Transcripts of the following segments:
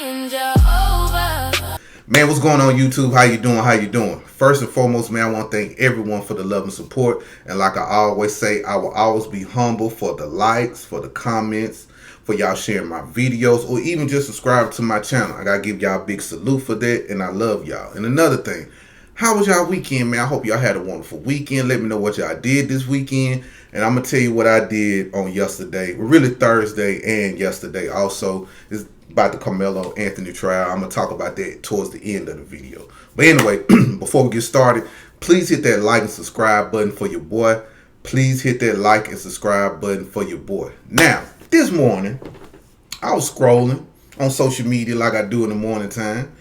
in Jehovah. Man, what's going on YouTube? How you doing? How you doing? First and foremost, man, I want to thank everyone for the love and support. And like I always say, I will always be humble for the likes, for the comments, for y'all sharing my videos, or even just subscribe to my channel. I gotta give y'all a big salute for that, and I love y'all. And another thing, how was y'all weekend, man? I hope y'all had a wonderful weekend. Let me know what y'all did this weekend. And I'm going to tell you what I did on yesterday. Really Thursday and yesterday also. It's about the Carmelo Anthony trial. I'm going to talk about that towards the end of the video. But anyway, before we get started, please hit that like and subscribe button for your boy. Please hit that like and subscribe button for your boy. Now, this morning, I was scrolling on social media like I do in the morning time.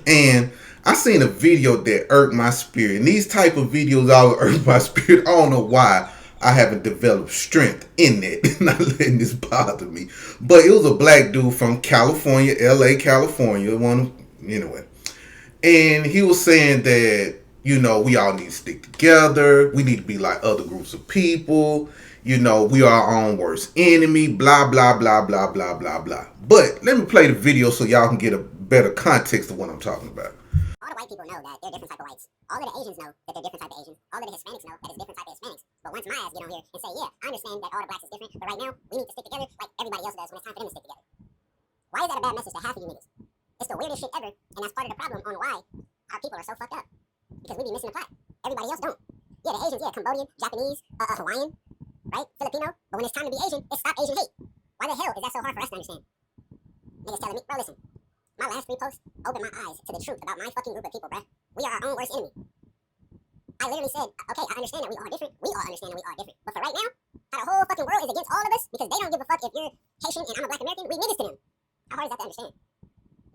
And I seen a video that irked my spirit. And these type of videos all irk my spirit. I don't know why I haven't developed strength in that. Not letting this bother me. But it was a black dude from California, LA, California. Anyway. And he was saying that, you know, we all need to stick together. We need to be like other groups of people. You know, we are our own worst enemy. Blah, blah, blah, blah, blah, blah, blah. But let me play the video so y'all can get a better context of what I'm talking about. All the white people know that they're different type of whites. All of the Asians know that they're different type of Asians. All of the Hispanics know that it's different type of Hispanics. But once my ass get on here and say, yeah, I understand that all the blacks is different, but right now, we need to stick together like everybody else does when it's time for them to stick together. Why is that a bad message to half of you niggas? It's the weirdest shit ever, and that's part of the problem on why our people are so fucked up. Because we be missing the plot. Everybody else don't. Yeah, the Asians, yeah, Cambodian, Japanese, Hawaiian, right? Filipino. But when it's time to be Asian, it's stop Asian hate. Why the hell is that so hard for us to understand? Niggas telling me, bro, listen. My last 3 posts opened my eyes to the truth about my fucking group of people, bruh. We are our own worst enemy. I literally said, okay, I understand that we are different. We all understand that we are different. But for right now, how the whole fucking world is against all of us because they don't give a fuck if you're Haitian and I'm a black American, we niggas to them. How hard is that to understand?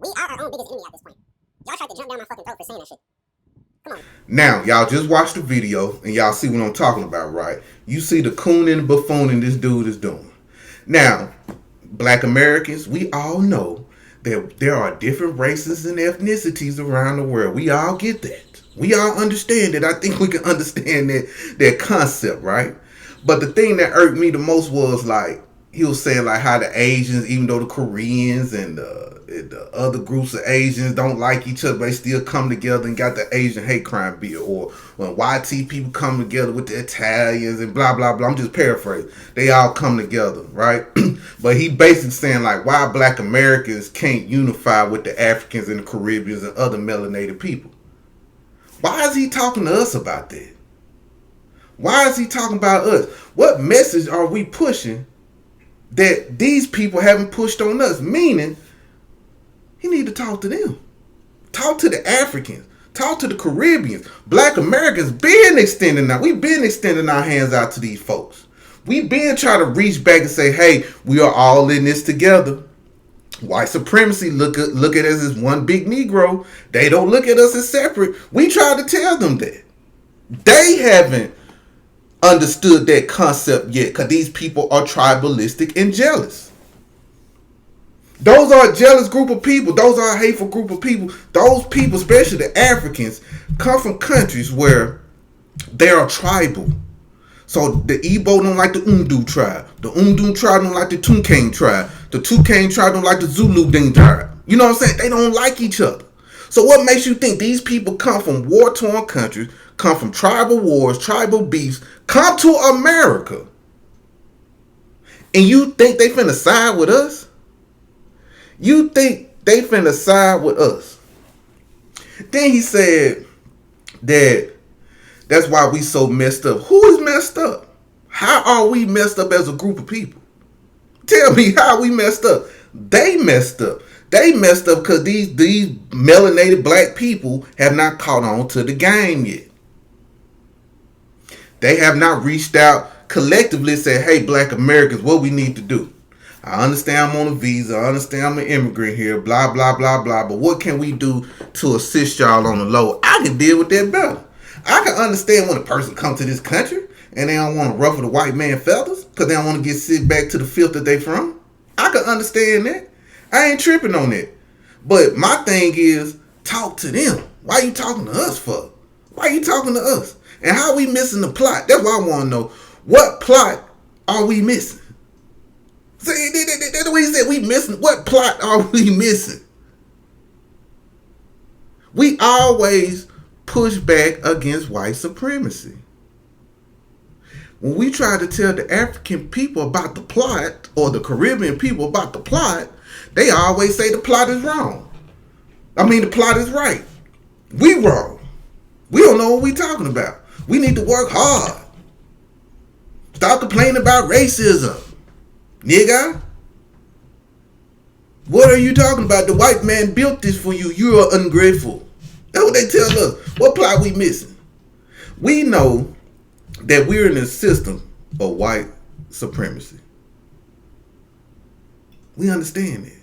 We are our own biggest enemy at this point. Y'all tried to jump down my fucking throat for saying that shit. Come on. Now, y'all just watch the video and y'all see what I'm talking about, right? You see the coon and the buffoon this dude is doing. Now, black Americans, we all know that there are different races and ethnicities around the world. We all get that. We all understand it. I think we can understand that concept, right? But the thing that irked me the most was like, he was saying like how the Asians, even though the Koreans and the other groups of Asians don't like each other, they still come together and got the Asian hate crime bill. Or when YT people come together with the Italians and blah, blah, blah. I'm just paraphrasing. They all come together, right? But he basically saying like why black Americans can't unify with the Africans and the Caribbeans and other melanated people. Why is he talking to us about that? Why is he talking about us? What message are we pushing that these people haven't pushed on us? Meaning, he need to talk to them. Talk to the Africans. Talk to the Caribbeans. Black Americans been extending now. We've been extending our hands out to these folks. We've been trying to reach back and say, hey, we are all in this together. White supremacy look at us as one big Negro. They don't look at us as separate. We tried to tell them that. They haven't understood that concept yet because these people are tribalistic and jealous. Those are a jealous group of people. Those are a hateful group of people. Those people, especially the Africans, come from countries where they are tribal. So the Igbo don't like the Undu tribe. The Undu tribe don't like the Tunkane tribe. The Tunkane tribe don't like the Zulu Ding tribe. You know what I'm saying? They don't like each other. So what makes you think these people come from war-torn countries, come from tribal wars, tribal beefs, come to America, and you think they finna side with us? You think they finna side with us? Then he said that that's why we so messed up. Who is messed up? How are we messed up as a group of people? Tell me how we messed up. They messed up. They messed up because these melanated black people have not caught on to the game yet. They have not reached out collectively and said, hey, black Americans, what we need to do? I understand I'm on a visa. I understand I'm an immigrant here, blah, blah, blah, blah. But what can we do to assist y'all on the low? I can deal with that better. I can understand when a person comes to this country and they don't want to ruffle the white man feathers because they don't want to get sent back to the filth that they from. I can understand that. I ain't tripping on that. But my thing is, talk to them. Why are you talking to us for? Why are you talking to us? And how are we missing the plot? That's what I want to know. What plot are we missing? See, that's what he said. We missing. What plot are we missing? We always push back against white supremacy. When we try to tell the African people about the plot, or the Caribbean people about the plot, they always say the plot is wrong. I mean, the plot is right. We wrong. We don't know what we talking about. We need to work hard. Stop complaining about racism, nigga. What are you talking about? The white man built this for you. You are ungrateful. That's what they tell us. What plot we missing? We know that we're in a system of white supremacy. We understand that.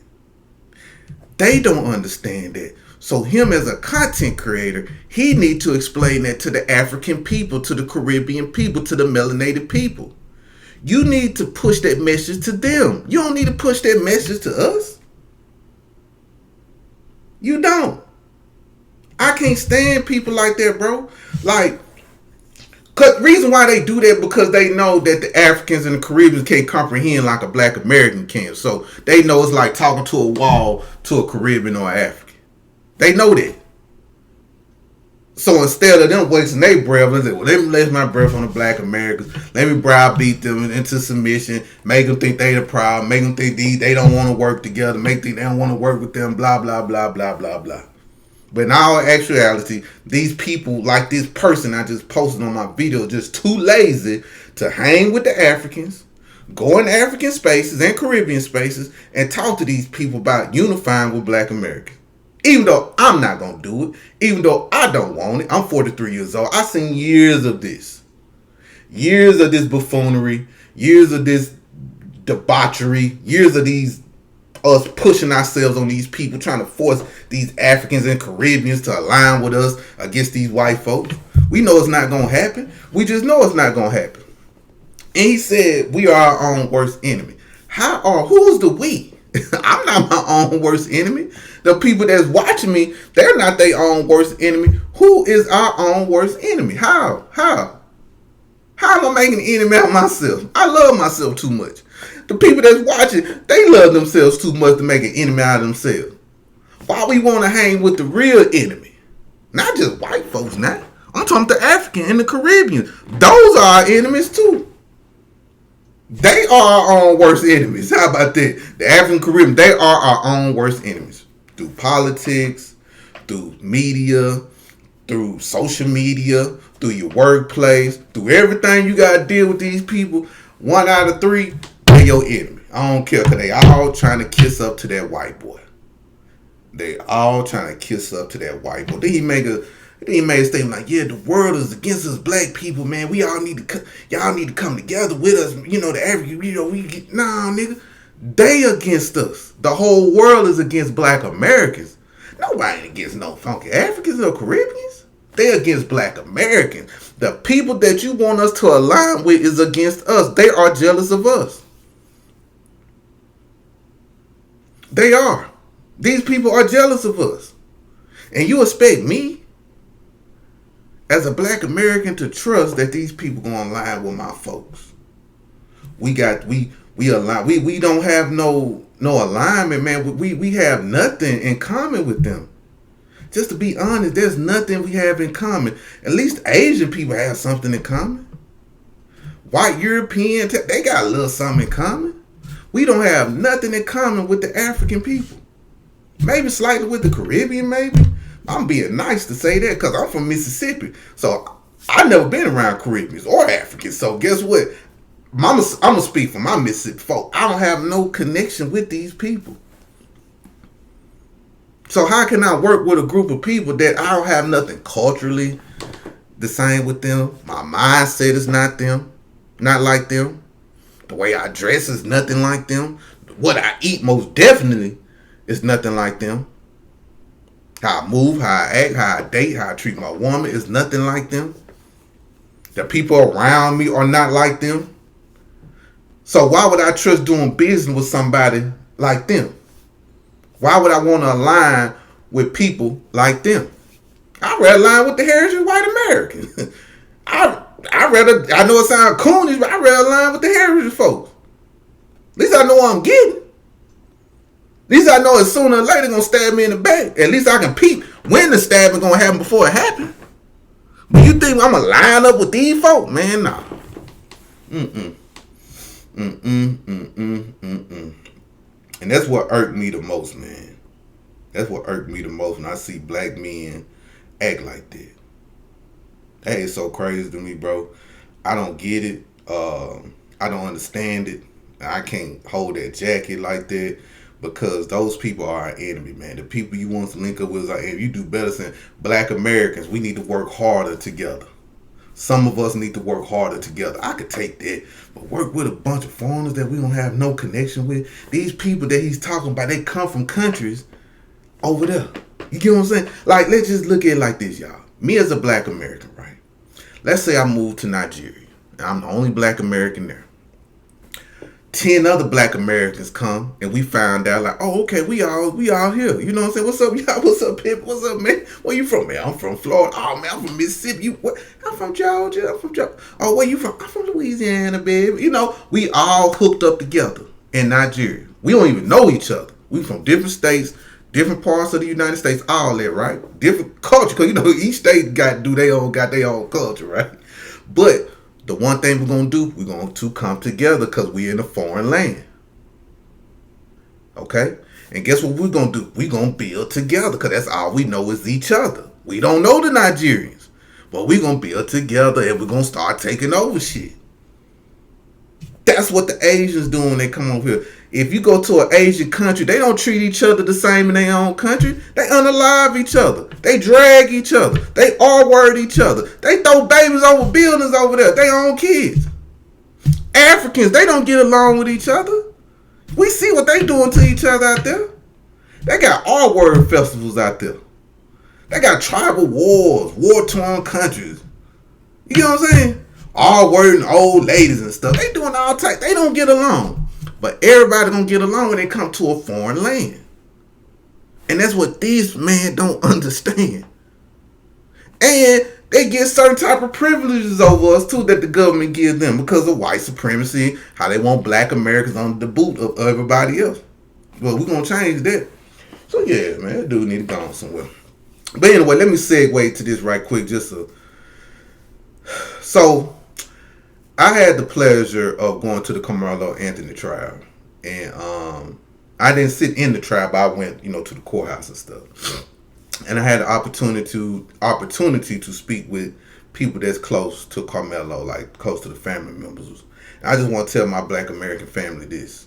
They don't understand that. So him as a content creator, he need to explain that to the African people, to the Caribbean people, to the melanated people. You need to push that message to them. You don't need to push that message to us. You don't. I can't stand people like that, bro. Like, cause reason why they do that, because they know that the Africans and the Caribbeans can't comprehend like a black American can. So they know it's like talking to a wall to a Caribbean or an African. They know that. So instead of them wasting their breath, they say, well, let me waste my breath on the black Americans. Let me browbeat them into submission. Make them think they the problem. Make them think they don't want to work together. Make them think they don't want to work with them. Blah, blah, blah, blah, blah, blah. But in all actuality, these people, like this person I just posted on my video, just too lazy to hang with the Africans, go in African spaces and Caribbean spaces, and talk to these people about unifying with black Americans. Even though I'm not going to do it, even though I don't want it. I'm 43 years old. I've seen years of this. Years of this buffoonery, years of this debauchery, years of these us pushing ourselves on these people, trying to force these Africans and Caribbeans to align with us against these white folks. We know it's not going to happen. We just know it's not going to happen. And he said, we are our own worst enemy. Who's the we? I'm not my own worst enemy. The people that's watching me, they're not their own worst enemy. Who is our own worst enemy? How? How am I making an enemy out of myself? I love myself too much. The people that's watching, they love themselves too much to make an enemy out of themselves. Why we want to hang with the real enemy? Not just white folks now. I'm talking the African and the Caribbean. Those are our enemies too. They are our own worst enemies. How about that? The African Caribbean, they are our own worst enemies. Through politics, through media, through social media, through your workplace, through everything you got to deal with these people. 1 out of 3, they're your enemy. I don't care, because they all trying to kiss up to that white boy. They all trying to kiss up to that white boy. Then he made a statement like, yeah, the world is against us black people, man. We all need to, y'all need to come together with us. You know, the African, nah, nigga. They against us. The whole world is against black Americans. Nobody against no funky Africans or Caribbeans. They against black Americans. The people that you want us to align with is against us. They are jealous of us. They are. These people are jealous of us. And you expect me, as a black American, to trust that these people gonna align with my folks. We align. We don't have no alignment, man. We have nothing in common with them. Just to be honest, there's nothing we have in common. At least Asian people have something in common. White European, they got a little something in common. We don't have nothing in common with the African people. Maybe slightly with the Caribbean, maybe. I'm being nice to say that because I'm from Mississippi. So I've never been around Caribbeans or Africans. So guess what? I'm going to speak for my Mississippi folk. I don't have no connection with these people. So how can I work with a group of people that I don't have nothing culturally the same with them? My mindset is not them, not like them. The way I dress is nothing like them. What I eat most definitely is nothing like them. How I move, how I act, how I date, how I treat my woman is nothing like them. The people around me are not like them. So why would I trust doing business with somebody like them? Why would I want to align with people like them? I'd rather align with the heritage white American. I know it sounds coonish, but I'd rather align with the heritage folks. At least I know what I'm getting. At least I know as sooner or later they're gonna stab me in the back. At least I can peep when the stabbing gonna happen before it happens. But you think I'm gonna line up with these folk? Man, nah. And that's what irked me the most, man. That's what irked me the most when I see black men act like that. That is so crazy to me, bro. I don't get it. I don't understand it. I can't hold that jacket like that because those people are our enemy, man. The people you want to link up with are enemy. You do better than black Americans. We need to work harder together. Some of us need to work harder together. I could take that, but work with a bunch of foreigners that we don't have no connection with. These people that he's talking about, they come from countries over there. You get what I'm saying? Like, let's just look at it like this, y'all. Me as a black American, right? Let's say I moved to Nigeria. I'm the only black American there. 10 other black Americans come and we found out like, oh, okay, we all here. You know what I'm saying? What's up, y'all? What's up, Pip? What's up, man? Where you from, man? I'm from Florida. Oh, man, I'm from Mississippi. You what? I'm from Georgia. I'm from Georgia. Oh, where you from? I'm from Louisiana, baby. You know, we all hooked up together in Nigeria. We don't even know each other. We from different states, different parts of the United States, all that, right? Different culture, because, you know, each state got their own culture, right? But the one thing we're going to do, we're going to come together because we're in a foreign land. Okay? And guess what we're going to do? We're going to build together because that's all we know is each other. We don't know the Nigerians. But we're going to build together and we're going to start taking over shit. That's what the Asians do when they come over here. If you go to an Asian country, they don't treat each other the same in their own country. They unalive each other. They drag each other. They R-word each other. They throw babies over buildings over there. They own kids. Africans, they don't get along with each other. We see what they doing to each other out there. They got R-word festivals out there. They got tribal wars, war-torn countries. You know what I'm saying? R-wording old ladies and stuff. They doing all type. They don't get along. But everybody gonna get along when they come to a foreign land. And that's what these men don't understand. And they get certain type of privileges over us too that the government gives them because of white supremacy, how they want black Americans on the boot of everybody else. Well, we're gonna change that. So yeah, man, that dude need to go on somewhere. But anyway, let me segue to this right quick. So I had the pleasure of going to the Carmelo Anthony trial, and I didn't sit in the trial, but I went, to the courthouse and stuff, and I had the opportunity to speak with people that's close to Carmelo, like close to the family members. And I just want to tell my black American family this: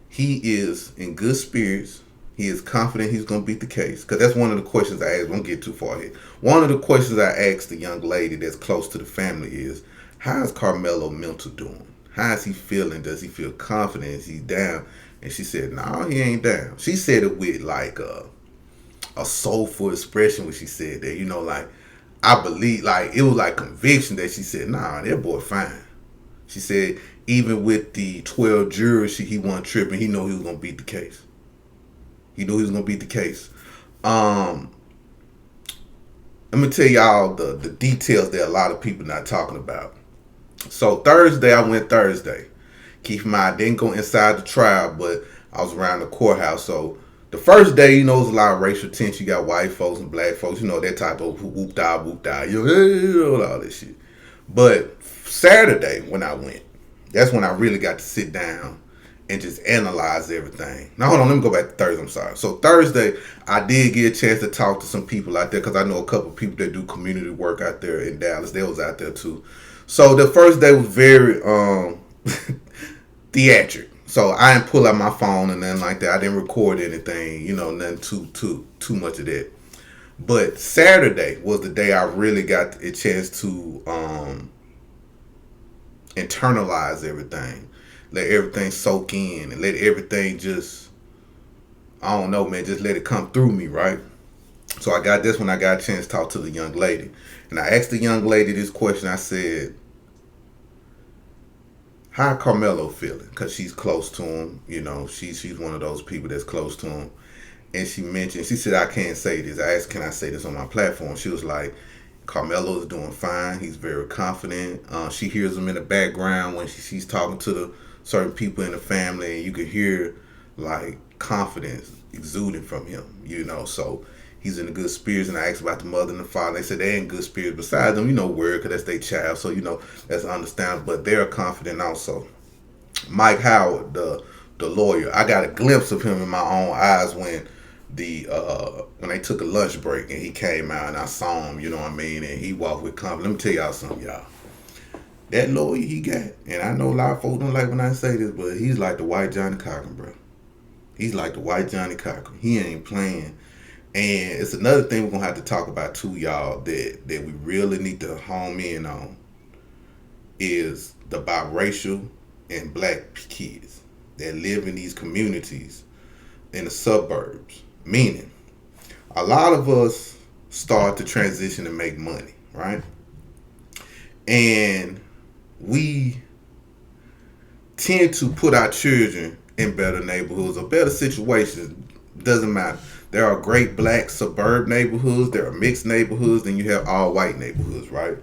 he is in good spirits. He is confident he's going to beat the case. Because that's one of the questions I asked. Don't get too far here. One of the questions I asked the young lady that's close to the family is, how is Carmelo mental doing? How is he feeling? Does he feel confident? Is he down? And she said, no, he ain't down. She said it with like a soulful expression when she said that. Like, I believe, like, it was like conviction that she said, nah, that boy fine. She said, even with the 12 jurors, he wasn't tripping. He knew he was going to beat the case. Let me tell y'all the details that a lot of people not talking about. So Thursday, I went Thursday. Keep in mind, I didn't go inside the trial, but I was around the courthouse. So the first day, it was a lot of racial tension. You got white folks and black folks, that type of whoop-da, all this shit. But Saturday, when I went, that's when I really got to sit down and just analyze everything. Now, hold on, let me go back to Thursday, I'm sorry. So Thursday, I did get a chance to talk to some people out there because I know a couple of people that do community work out there in Dallas. They was out there too. So the first day was very theatric. So I didn't pull out my phone and nothing like that. I didn't record anything, nothing too much of that. But Saturday was the day I really got a chance to internalize everything. Let everything soak in and let everything just, I don't know, man, just let it come through me, right? So I got this when I got a chance to talk to the young lady. And I asked the young lady this question. I said, how Carmelo feeling? Because she's close to him. She's one of those people that's close to him. And she said, I can't say this. I asked, can I say this on my platform? She was like, Carmelo is doing fine. He's very confident. She hears him in the background when she's talking to certain people in the family, and you could hear like confidence exuding from him, So he's in the good spirits, and I asked about the mother and the father. They said they're in good spirits. Besides them, word, because that's their child, so that's understandable. But they're confident also. Mike Howard, the lawyer, I got a glimpse of him in my own eyes when they took a lunch break and he came out and I saw him, and he walked with confidence. Let me tell y'all something, y'all. That lawyer he got, and I know a lot of folks don't like when I say this, but he's like the white Johnny Cochran, bro. He's like the white Johnny Cochran. He ain't playing. And it's another thing we're gonna have to talk about too, y'all, that we really need to home in on is the biracial and black kids that live in these communities in the suburbs. Meaning, a lot of us start to transition and make money, right? And we tend to put our children in better neighborhoods or better situations. Doesn't matter. There are great black suburb neighborhoods, there are mixed neighborhoods, then you have all white neighborhoods, right?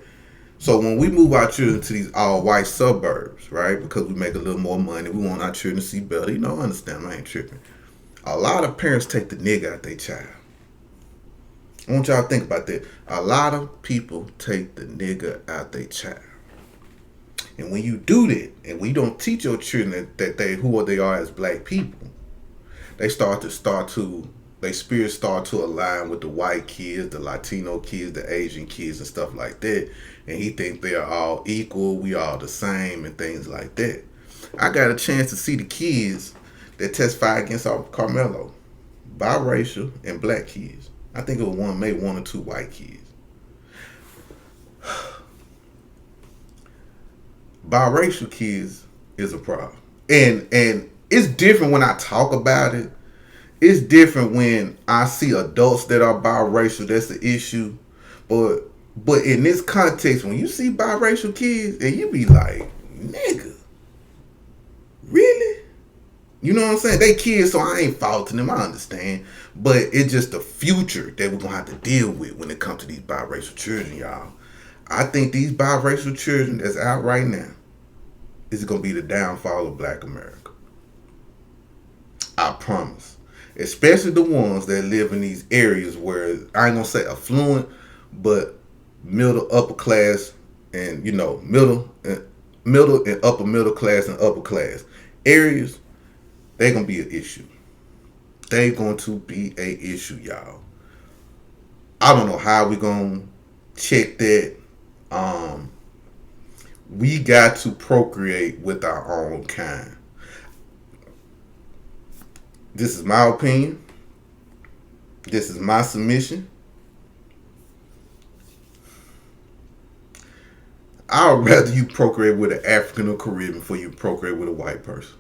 So when we move our children to these all white suburbs, right, because we make a little more money, we want our children to see better. I understand, I ain't tripping. A lot of parents take the nigga out their child. I want y'all to think about that. A lot of people take the nigga out their child. And when you do that, and we don't teach your children that who they are as black people, their spirits start to align with the white kids, the Latino kids, the Asian kids, and stuff like that. And he thinks they're all equal, we all the same, and things like that. I got a chance to see the kids that testified against Carmelo, biracial and black kids. I think it was maybe one or two white kids. Biracial kids is a problem. And it's different when I talk about it. It's different when I see adults that are biracial. That's the issue. But in this context, when you see biracial kids, and you be like, nigga, really? You know what I'm saying? They kids, so I ain't faulting them. I understand. But it's just the future that we're going to have to deal with when it comes to these biracial children, y'all. I think these biracial children that's out right now is going to be the downfall of black America. I promise. Especially the ones that live in these areas where, I ain't going to say affluent, but middle, upper class, and, middle and upper middle class and upper class areas. They're going to be an issue. They're going to be a issue, y'all. I don't know how we're going to check that. We got to procreate with our own kind. This is my opinion. This is my submission. I would rather you procreate with an African or Caribbean before you procreate with a white person.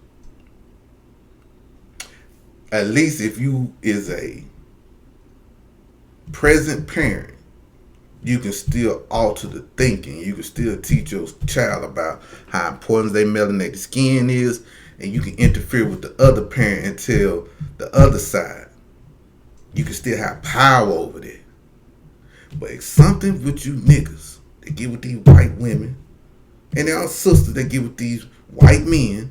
At least if you is a present parent, you can still alter the thinking. You can still teach your child about how important their melanated skin is, and you can interfere with the other parent and tell the other side. You can still have power over that. But it's something with you niggas that get with these white women, and there are sisters that get with these white men.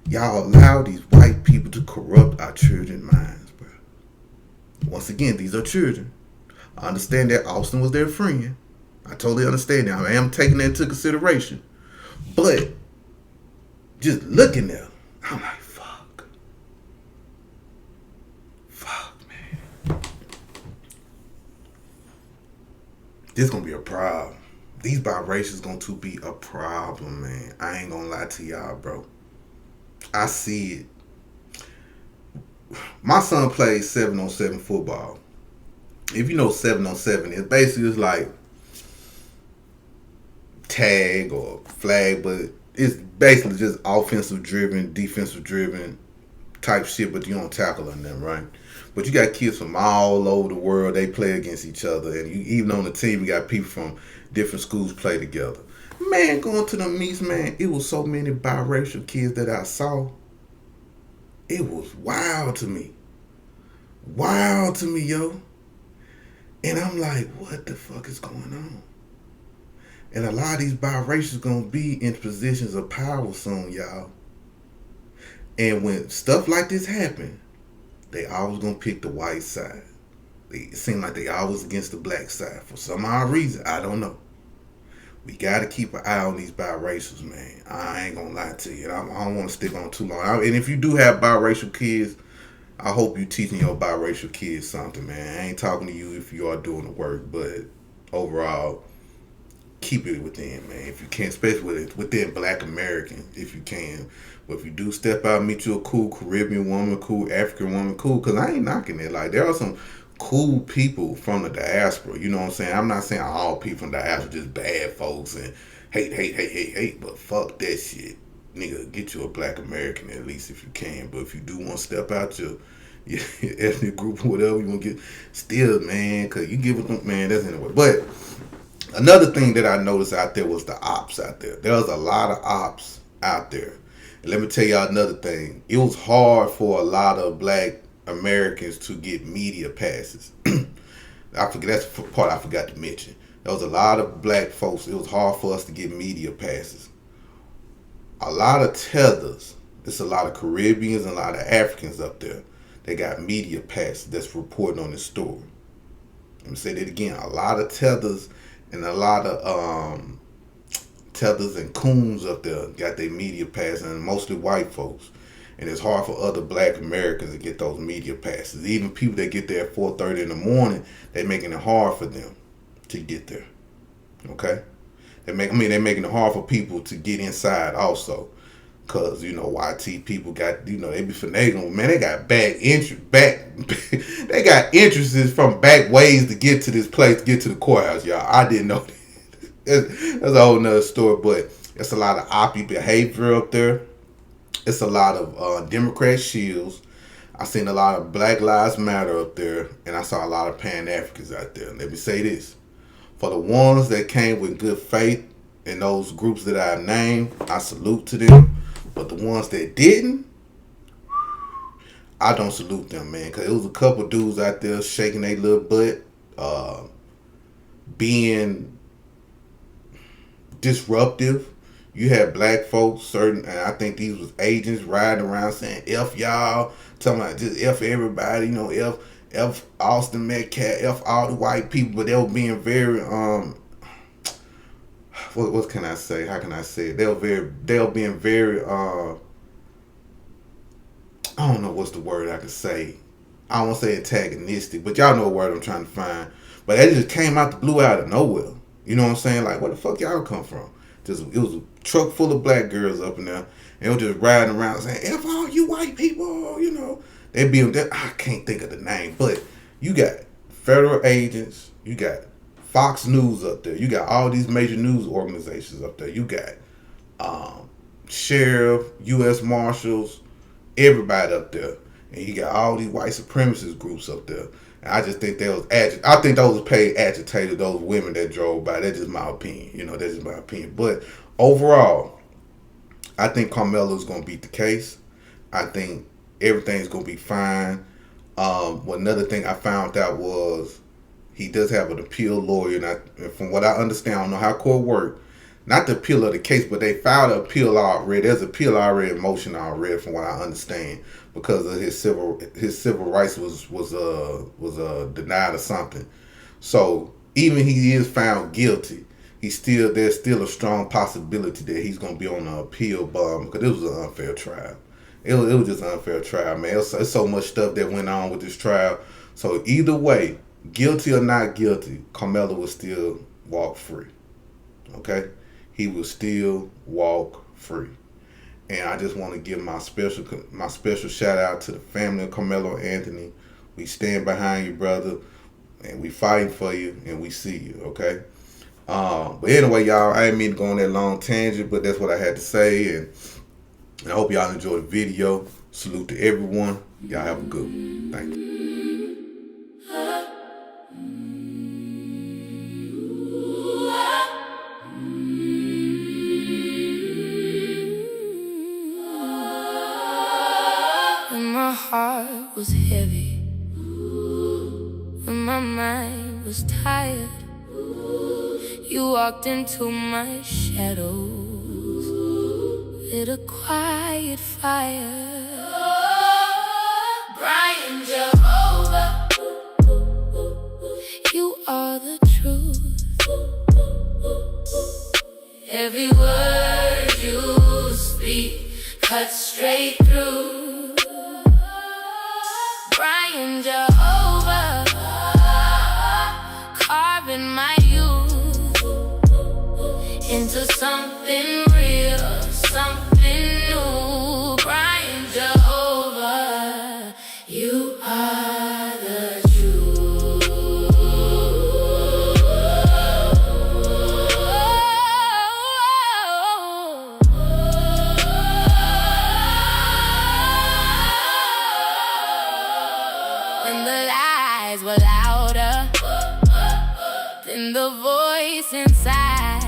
Y'all allow these white people to corrupt our children's minds, bro. Once again, these are children. I understand that Austin was their friend. I totally understand that. I am taking that into consideration. But just looking at them, I'm like, fuck. Fuck, man. This is going to be a problem. These biracials going to be a problem, man. I ain't going to lie to y'all, bro. I see it. My son plays 7-on-7 football. If you know 7-on-7, it's basically just like tag or flag, but it's basically just offensive driven, defensive driven type shit, but you don't tackle on them, right? But you got kids from all over the world, they play against each other, and even on the team, you got people from different schools play together. Man, going to the meets, man, it was so many biracial kids that I saw. It was wild to me. Wild to me, yo. And I'm like, what the fuck is going on? And a lot of these biracials gonna be in positions of power soon, y'all. And when stuff like this happen, they always gonna pick the white side. It seems like they always against the black side for some odd reason. I don't know. We gotta keep an eye on these biracials, man. I ain't gonna lie to you. I don't want to stick on too long. And if you do have biracial kids, I hope you teaching your biracial kids something, man. I ain't talking to you if you are doing the work, but overall, keep it within, man. If you can, especially within Black American, if you can. But if you do step out, meet you a cool Caribbean woman, cool African woman, cool. Cause I ain't knocking it. Like there are some cool people from the diaspora. You know what I'm saying? I'm not saying all people from the diaspora just bad folks and hate. But fuck that shit, nigga. Get you a Black American at least if you can. But if you do want to step out your ethnic group or whatever you want to get, still, man, cause you give it them, man. That's anyway. But another thing that I noticed out there was the ops out there. There was a lot of ops out there. And let me tell y'all another thing. It was hard for a lot of Black Americans to get media passes. I forget, that's the part I forgot to mention. There was a lot of black folks. It was hard for us to get media passes. A lot of tethers. There's a lot of Caribbeans and a lot of Africans up there. They got media passes that's reporting on this story. Let me say that again. A lot of tethers and a lot of tethers and coons up there got their media passes, and mostly white folks. And it's hard for other Black Americans to get those media passes. Even people that get there at 4:30 in the morning, they making it hard for them to get there. Okay? They're making it hard for people to get inside also. Cause YT people got they be finagling. Man, they got they got entrances from back ways to get to this place, to get to the courthouse, y'all. I didn't know that. That's a whole nother story, but it's a lot of oppie behavior up there. It's a lot of Democrat shields. I seen a lot of Black Lives Matter up there, and I saw a lot of Pan-Africans out there. Let me say this. For the ones that came with good faith in those groups that I named, I salute to them. But the ones that didn't, I don't salute them, man. Because it was a couple dudes out there shaking their little butt, being disruptive. You had black folks, and I think these was agents riding around saying F y'all, talking about just F everybody, F Austin Metcalf, F all the white people, but they were being very what can I say? How can I say it? They were being very I don't know what's the word I could say. I don't want to say antagonistic, but y'all know what word I'm trying to find. But that just came out the blue out of nowhere. You know what I'm saying? Like, where the fuck y'all come from? It was a truck full of black girls up in there, and they were just riding around saying, F all you white people, They be there. I can't think of the name, but you got federal agents, you got Fox News up there, you got all these major news organizations up there, you got sheriff, U.S. Marshals, everybody up there, and you got all these white supremacist groups up there. And I just think I think those paid agitated, those women that drove by. That's just my opinion. That's just my opinion. But overall, I think Carmelo's going to beat the case. I think everything's going to be fine. Another thing I found out was he does have an appeal lawyer. And from what I understand, I don't know how court works. Not the appeal of the case, but they filed an appeal already. There's an appeal already in motion already, from what I understand, because of his civil rights was denied or something. So even he is found guilty, there's still a strong possibility that he's gonna be on an appeal bond, because it was an unfair trial. It was just an unfair trial, man. It's so much stuff that went on with this trial. So either way, guilty or not guilty, Carmelo will still walk free. Okay? He will still walk free. And I just want to give my special shout out to the family of Carmelo Anthony. We stand behind you, brother, and we fighting for you, and we see you, okay? But anyway, y'all, I didn't mean to go on that long tangent, but that's what I had to say, and I hope y'all enjoyed the video. Salute to everyone. Y'all have a good one. Thank you. My heart was heavy, when my mind was tired. You walked into my shadows, lit a quiet fire. Brian Jehovah, you are the truth. Every word you speak cuts straight through. Brian Jehovah, carving my youth into something real, something new. Brian Jehovah, you are the truth. When the lies were louder than the voice inside,